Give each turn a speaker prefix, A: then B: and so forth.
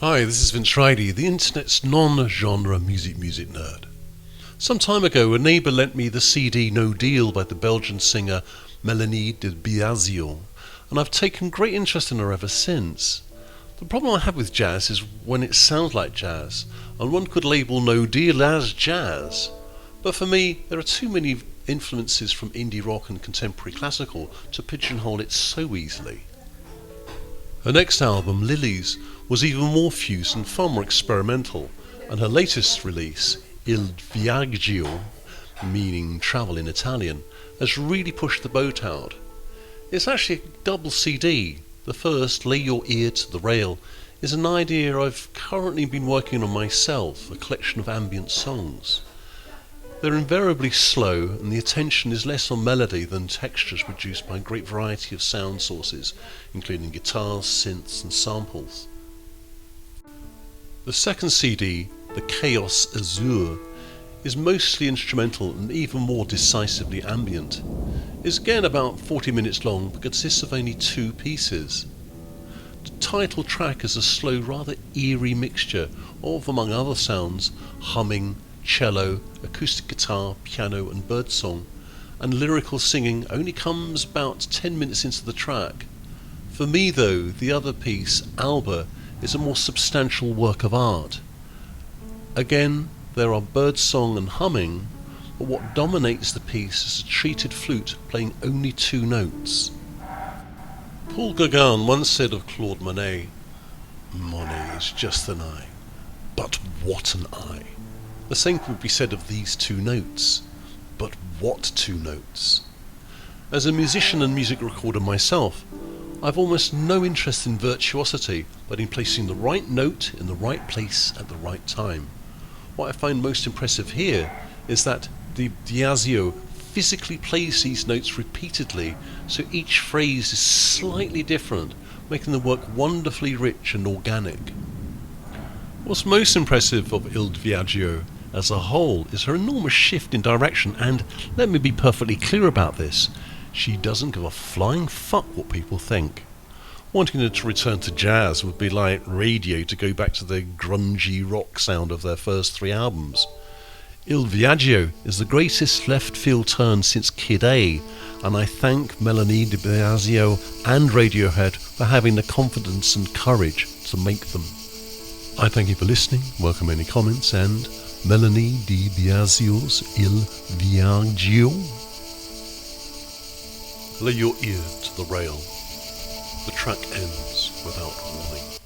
A: Hi, this is Vince Ridey, the internet's non-genre music nerd. Some time ago, a neighbour lent me the CD No Deal by the Belgian singer Mélanie de Viaggio, and I've taken great interest in her ever since. The problem I have with jazz is when it sounds like jazz, and one could label No Deal as jazz. But for me, there are too many influences from indie rock and contemporary classical to pigeonhole it so easily. Her next album, Lilies, was even more fused and far more experimental, and her latest release, Il Viaggio, meaning travel in Italian, has really pushed the boat out. It's actually a double CD. The first, Lay Your Ear to the Rail, is an idea I've currently been working on myself, a collection of ambient songs. They're invariably slow, and the attention is less on melody than textures produced by a great variety of sound sources, including guitars, synths and samples. The second CD, The Chaos Azure, is mostly instrumental and even more decisively ambient. It's again about 40 minutes long but consists of only two pieces. The title track is a slow, rather eerie mixture of, among other sounds, humming, cello, acoustic guitar, piano and birdsong, and lyrical singing only comes about 10 minutes into the track. For me though, the other piece, Alba, is a more substantial work of art. Again, there are birdsong and humming, but what dominates the piece is a treated flute playing only two notes. Paul Gauguin once said of Claude Monet, "Monet is just an eye, but what an eye." The same could be said of these two notes, but what two notes? As a musician and music recorder myself, I've almost no interest in virtuosity, but in placing the right note in the right place at the right time. What I find most impressive here is that de Viaggio physically plays these notes repeatedly, so each phrase is slightly different, making the work wonderfully rich and organic. What's most impressive of Il Viaggio as a whole is her enormous shift in direction, and let me be perfectly clear about this, she doesn't give a flying fuck what people think. Wanting her to return to jazz would be like Radio to go back to the grungy rock sound of their first three albums. Il Viaggio is the greatest left field turn since Kid A, and I thank Mélanie de Viaggio and Radiohead for having the confidence and courage to make them. I thank you for listening, welcome any comments, and Mélanie de Viaggio's Il Viaggio. Lay your ear to the rail. The track ends without warning.